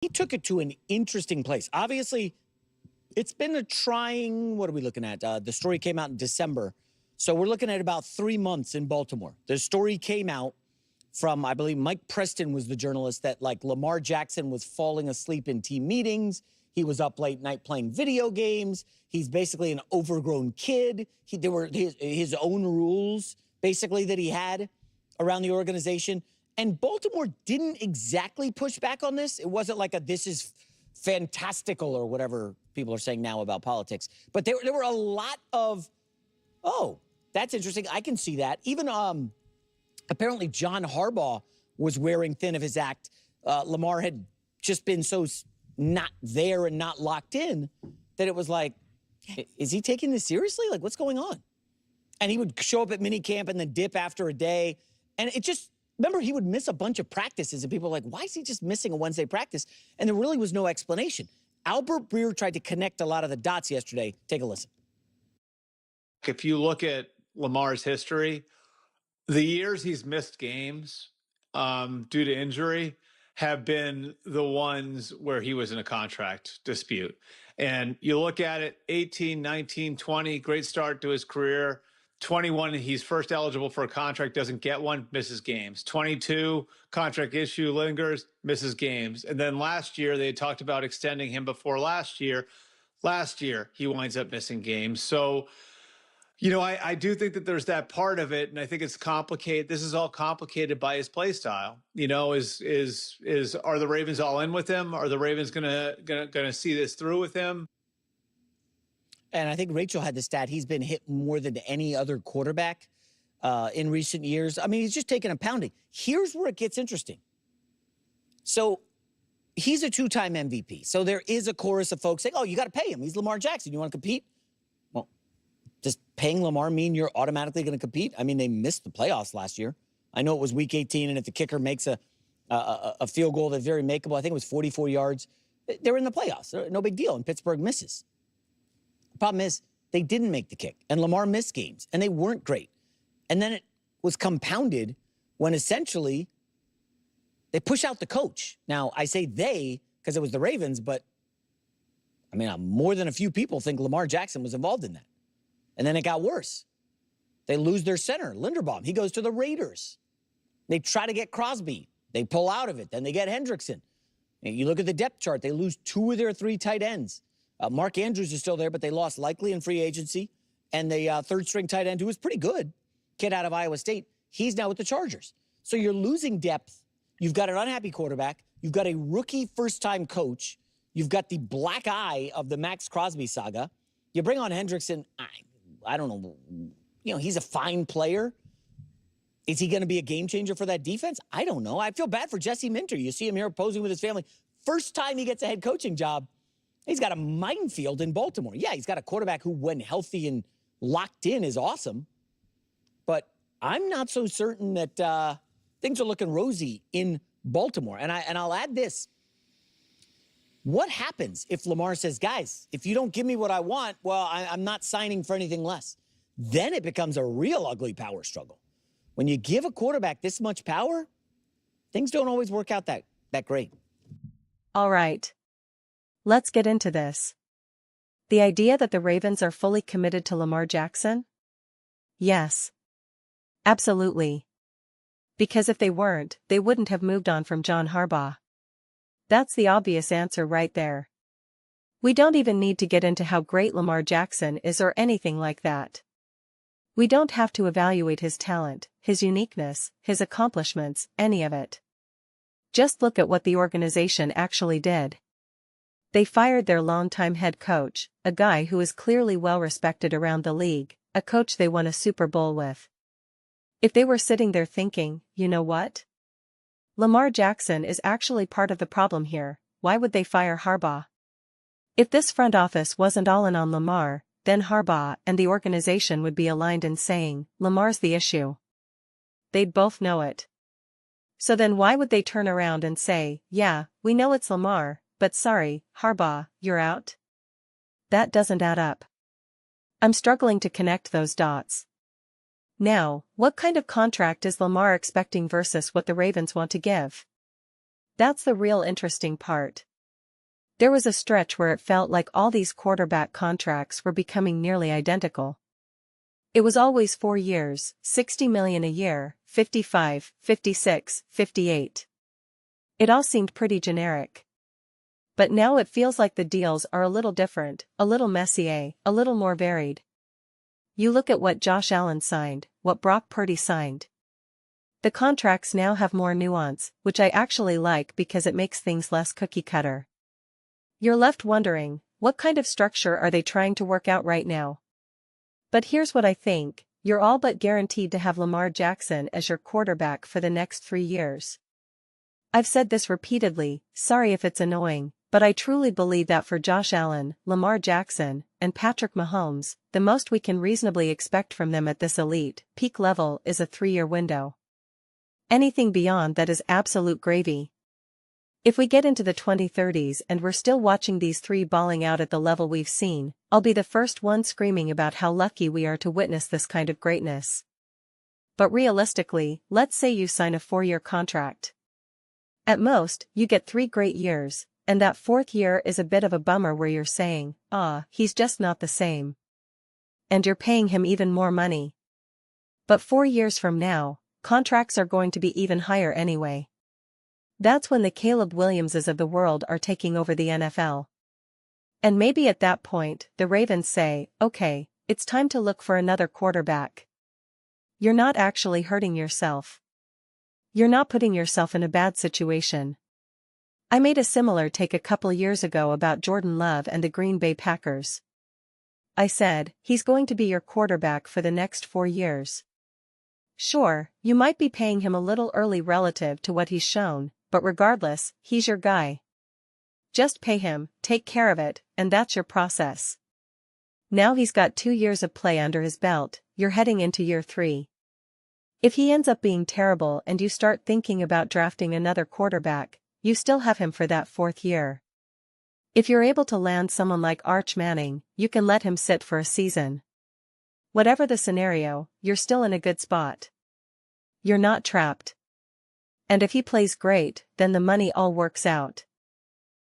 He took it to an interesting place. Obviously, it's been a trying, what are we looking at? The story came out in December. So we're looking at about 3 months in Baltimore. The story came out from, I believe, Mike Preston was the journalist, that like Lamar Jackson was falling asleep in team meetings. He was up late night playing video games. He's basically an overgrown kid. There were his own rules, basically, that he had around the organization. And Baltimore didn't exactly push back on this. It wasn't like this is fantastical or whatever people are saying now about politics. But there were a lot of, oh, that's interesting. I can see that. Even apparently John Harbaugh was wearing thin of his act. Lamar had just been so not there and not locked in that it was like, is he taking this seriously? Like, what's going on? And he would show up at minicamp and then dip after a day. And it just, remember, he would miss a bunch of practices, and people were like, why is he just missing a Wednesday practice? And there really was no explanation. Albert Breer tried to connect a lot of the dots yesterday. Take a listen. If you look at Lamar's history, the years he's missed games due to injury have been the ones where he was in a contract dispute. And you look at it, 18, 19, 20, great start to his career. 21, he's first eligible for a contract, doesn't get one, misses games. 22, contract issue lingers, misses games. And then last year, they talked about extending him before last year. Last year, he winds up missing games. So, you know, I do think that there's that part of it, and I think it's complicated. This is all complicated by his play style. You know, are the Ravens all in with him? Are the Ravens gonna see this through with him? And I think Rachel had the stat, he's been hit more than any other quarterback in recent years. I mean, he's just taken a pounding. Here's where it gets interesting. So he's a 2-time MVP. So there is a chorus of folks saying, oh, you got to pay him. He's Lamar Jackson. You want to compete? Well, does paying Lamar mean you're automatically going to compete? I mean, they missed the playoffs last year. I know it was week 18, and if the kicker makes a field goal that's very makeable, I think it was 44 yards, they're in the playoffs. No big deal, and Pittsburgh misses. The problem is they didn't make the kick, and Lamar missed games, and they weren't great. And then it was compounded when essentially they push out the coach. Now, I say they because it was the Ravens, but I mean, more than a few people think Lamar Jackson was involved in that. And then it got worse. They lose their center, Linderbaum. He goes to the Raiders. They try to get Crosby. They pull out of it. Then they get Hendrickson. And you look at the depth chart, they lose 2 of their 3 tight ends. Mark Andrews is still there, but they lost likely in free agency. And the third-string tight end, who was pretty good, kid out of Iowa State, he's now with the Chargers. So you're losing depth. You've got an unhappy quarterback. You've got a rookie first-time coach. You've got the black eye of the Max Crosby saga. You bring on Hendrickson. I don't know. You know, he's a fine player. Is he going to be a game changer for that defense? I don't know. I feel bad for Jesse Minter. You see him here posing with his family. First time he gets a head coaching job, he's got a minefield in Baltimore. Yeah, he's got a quarterback who, when healthy and locked in, is awesome. But I'm not so certain that things are looking rosy in Baltimore. And I'll add this. What happens if Lamar says, guys, if you don't give me what I want, well, I'm not signing for anything less? Then it becomes a real ugly power struggle. When you give a quarterback this much power, things don't always work out that great. All right. Let's get into this. The idea that the Ravens are fully committed to Lamar Jackson? Yes. Absolutely. Because if they weren't, they wouldn't have moved on from John Harbaugh. That's the obvious answer right there. We don't even need to get into how great Lamar Jackson is or anything like that. We don't have to evaluate his talent, his uniqueness, his accomplishments, any of it. Just look at what the organization actually did. They fired their longtime head coach, a guy who is clearly well respected around the league, a coach they won a Super Bowl with. If they were sitting there thinking, you know what? Lamar Jackson is actually part of the problem here, why would they fire Harbaugh? If this front office wasn't all in on Lamar, then Harbaugh and the organization would be aligned in saying, Lamar's the issue. They'd both know it. So then why would they turn around and say, yeah, we know it's Lamar, but sorry, Harbaugh, you're out? That doesn't add up. I'm struggling to connect those dots. Now, what kind of contract is Lamar expecting versus what the Ravens want to give? That's the real interesting part. There was a stretch where it felt like all these quarterback contracts were becoming nearly identical. It was always 4 years, $60 million a year, 55, 56, 58. It all seemed pretty generic. But now it feels like the deals are a little different, a little messier, a little more varied. You look at what Josh Allen signed, what Brock Purdy signed. The contracts now have more nuance, which I actually like because it makes things less cookie-cutter. You're left wondering, what kind of structure are they trying to work out right now? But here's what I think, you're all but guaranteed to have Lamar Jackson as your quarterback for the next 3 years. I've said this repeatedly, sorry if it's annoying, but I truly believe that for Josh Allen, Lamar Jackson, and Patrick Mahomes, the most we can reasonably expect from them at this elite, peak level is a 3-year window. Anything beyond that is absolute gravy. If we get into the 2030s and we're still watching these three balling out at the level we've seen, I'll be the first one screaming about how lucky we are to witness this kind of greatness. But realistically, let's say you sign a 4-year contract. At most, you get 3 great years, and that 4th year is a bit of a bummer where you're saying, he's just not the same. And you're paying him even more money. But 4 years from now, contracts are going to be even higher anyway. That's when the Caleb Williamses of the world are taking over the NFL. And maybe at that point, the Ravens say, okay, it's time to look for another quarterback. You're not actually hurting yourself. You're not putting yourself in a bad situation. I made a similar take a couple years ago about Jordan Love and the Green Bay Packers. I said, he's going to be your quarterback for the next 4 years. Sure, you might be paying him a little early relative to what he's shown, but regardless, he's your guy. Just pay him, take care of it, and that's your process. Now he's got 2 years of play under his belt, you're heading into year 3. If he ends up being terrible and you start thinking about drafting another quarterback, you still have him for that 4th year. If you're able to land someone like Arch Manning, you can let him sit for a season. Whatever the scenario, you're still in a good spot. You're not trapped. And if he plays great, then the money all works out.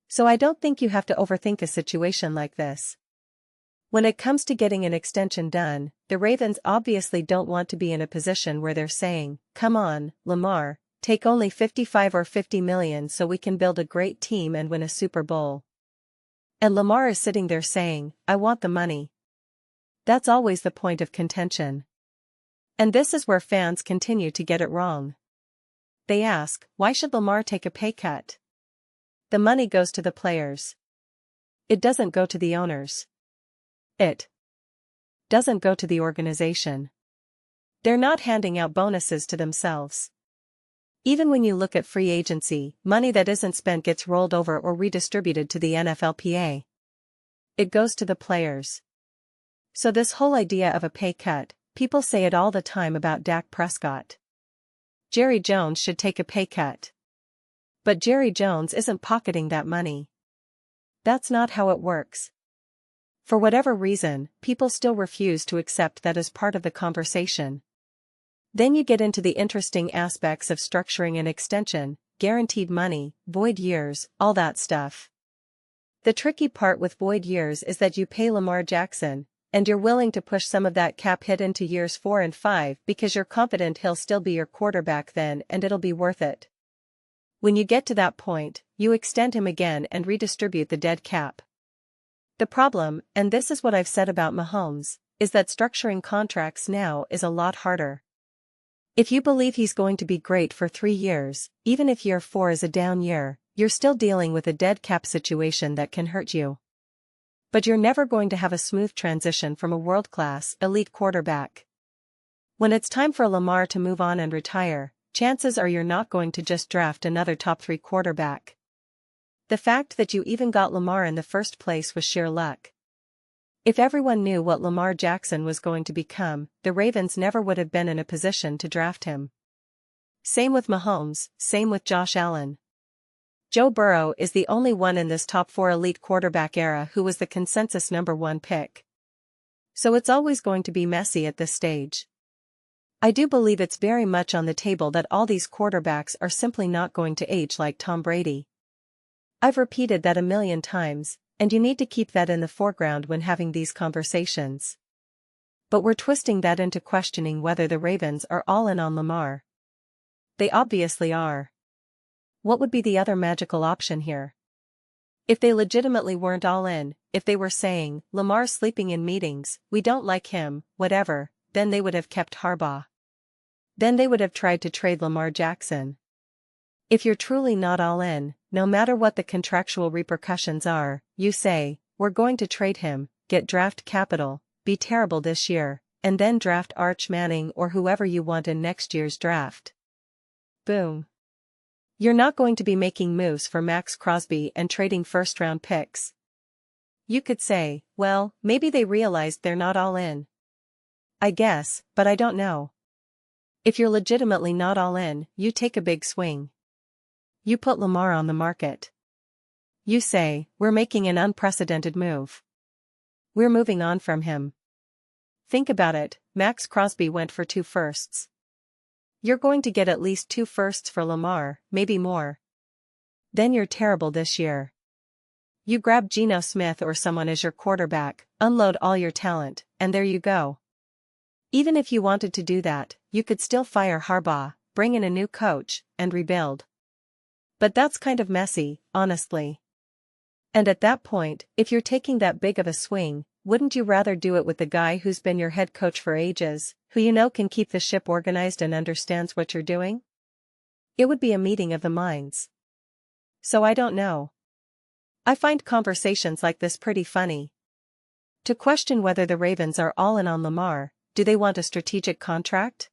So I don't think you have to overthink a situation like this. When it comes to getting an extension done, the Ravens obviously don't want to be in a position where they're saying, come on, Lamar, take only 55 or 50 million so we can build a great team and win a Super Bowl. And Lamar is sitting there saying, I want the money. That's always the point of contention. And this is where fans continue to get it wrong. They ask, why should Lamar take a pay cut? The money goes to the players. It doesn't go to the owners. It doesn't go to the organization. They're not handing out bonuses to themselves. Even when you look at free agency, money that isn't spent gets rolled over or redistributed to the NFLPA. It goes to the players. So this whole idea of a pay cut, people say it all the time about Dak Prescott. Jerry Jones should take a pay cut. But Jerry Jones isn't pocketing that money. That's not how it works. For whatever reason, people still refuse to accept that as part of the conversation. Then you get into the interesting aspects of structuring an extension, guaranteed money, void years, all that stuff. The tricky part with void years is that you pay Lamar Jackson, and you're willing to push some of that cap hit into years 4 and 5 because you're confident he'll still be your quarterback then and it'll be worth it. When you get to that point, you extend him again and redistribute the dead cap. The problem, and this is what I've said about Mahomes, is that structuring contracts now is a lot harder. If you believe he's going to be great for 3 years, even if year 4 is a down year, you're still dealing with a dead cap situation that can hurt you. But you're never going to have a smooth transition from a world-class, elite quarterback. When it's time for Lamar to move on and retire, chances are you're not going to just draft another top 3 quarterback. The fact that you even got Lamar in the first place was sheer luck. If everyone knew what Lamar Jackson was going to become, the Ravens never would have been in a position to draft him. Same with Mahomes, same with Josh Allen. Joe Burrow is the only one in this top 4 elite quarterback era who was the consensus number 1 pick. So it's always going to be messy at this stage. I do believe it's very much on the table that all these quarterbacks are simply not going to age like Tom Brady. I've repeated that a million times, and you need to keep that in the foreground when having these conversations. But we're twisting that into questioning whether the Ravens are all in on Lamar. They obviously are. What would be the other magical option here? If they legitimately weren't all in, if they were saying, Lamar's sleeping in meetings, we don't like him, whatever, then they would have kept Harbaugh. Then they would have tried to trade Lamar Jackson. If you're truly not all in, no matter what the contractual repercussions are, you say, we're going to trade him, get draft capital, be terrible this year, and then draft Arch Manning or whoever you want in next year's draft. Boom. You're not going to be making moves for Max Crosby and trading first-round picks. You could say, well, maybe they realized they're not all in. I guess, but I don't know. If you're legitimately not all in, you take a big swing. You put Lamar on the market. You say, we're making an unprecedented move. We're moving on from him. Think about it, Max Crosby went for 2 firsts. You're going to get at least 2 firsts for Lamar, maybe more. Then you're terrible this year. You grab Geno Smith or someone as your quarterback, unload all your talent, and there you go. Even if you wanted to do that, you could still fire Harbaugh, bring in a new coach, and rebuild. But that's kind of messy, honestly. And at that point, if you're taking that big of a swing, wouldn't you rather do it with the guy who's been your head coach for ages, who you know can keep the ship organized and understands what you're doing? It would be a meeting of the minds. So I don't know. I find conversations like this pretty funny. To question whether the Ravens are all in on Lamar, do they want a strategic contract?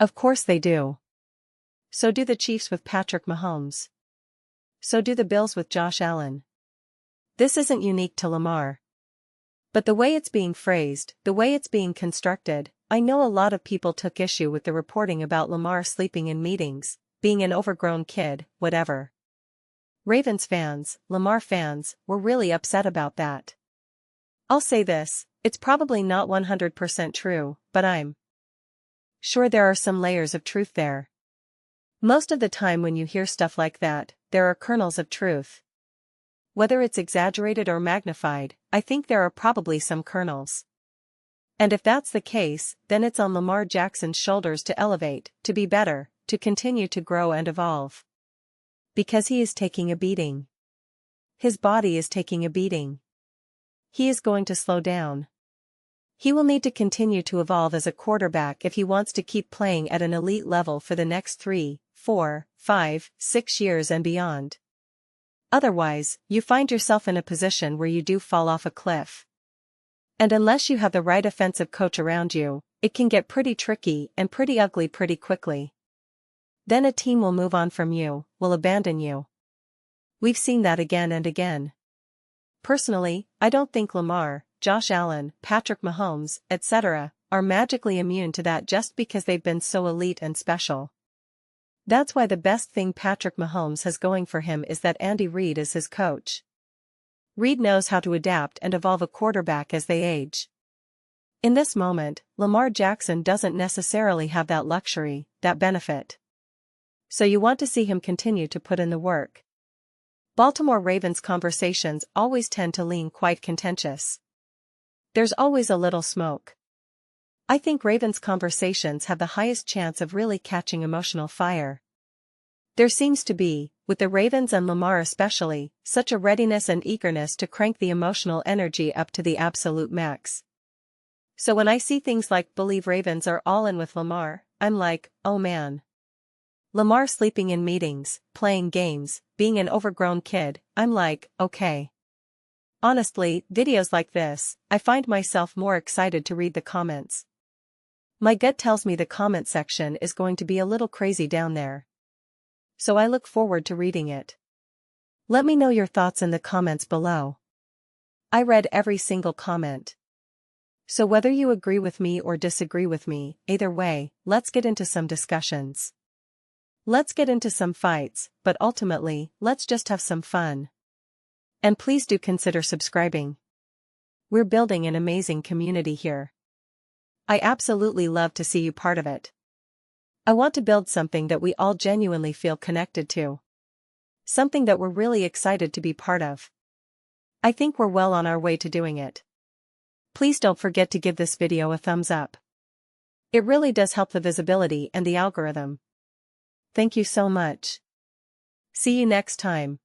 Of course they do. So do the Chiefs with Patrick Mahomes. So do the Bills with Josh Allen. This isn't unique to Lamar. But the way it's being phrased, the way it's being constructed, I know a lot of people took issue with the reporting about Lamar sleeping in meetings, being an overgrown kid, whatever. Ravens fans, Lamar fans, were really upset about that. I'll say this, it's probably not 100% true, but I'm sure there are some layers of truth there. Most of the time when you hear stuff like that, there are kernels of truth. Whether it's exaggerated or magnified, I think there are probably some kernels. And if that's the case, then it's on Lamar Jackson's shoulders to elevate, to be better, to continue to grow and evolve. Because he is taking a beating. His body is taking a beating. He is going to slow down. He will need to continue to evolve as a quarterback if he wants to keep playing at an elite level for the next 3, 4, 5, 6 years and beyond. Otherwise, you find yourself in a position where you do fall off a cliff. And unless you have the right offensive coach around you, it can get pretty tricky and pretty ugly pretty quickly. Then a team will move on from you, will abandon you. We've seen that again and again. Personally, I don't think Lamar, Josh Allen, Patrick Mahomes, etc., are magically immune to that just because they've been so elite and special. That's why the best thing Patrick Mahomes has going for him is that Andy Reid is his coach. Reid knows how to adapt and evolve a quarterback as they age. In this moment, Lamar Jackson doesn't necessarily have that luxury, that benefit. So you want to see him continue to put in the work. Baltimore Ravens conversations always tend to lean quite contentious. There's always a little smoke. I think Ravens conversations have the highest chance of really catching emotional fire. There seems to be, with the Ravens and Lamar especially, such a readiness and eagerness to crank the emotional energy up to the absolute max. So when I see things like believe Ravens are all in with Lamar, I'm like, oh man. Lamar sleeping in meetings, playing games, being an overgrown kid, I'm like, okay. Honestly, videos like this, I find myself more excited to read the comments. My gut tells me the comment section is going to be a little crazy down there. So I look forward to reading it. Let me know your thoughts in the comments below. I read every single comment. So whether you agree with me or disagree with me, either way, let's get into some discussions. Let's get into some fights, but ultimately, let's just have some fun. And please do consider subscribing. We're building an amazing community here. I absolutely love to see you part of it. I want to build something that we all genuinely feel connected to. Something that we're really excited to be part of. I think we're well on our way to doing it. Please don't forget to give this video a thumbs up. It really does help the visibility and the algorithm. Thank you so much. See you next time.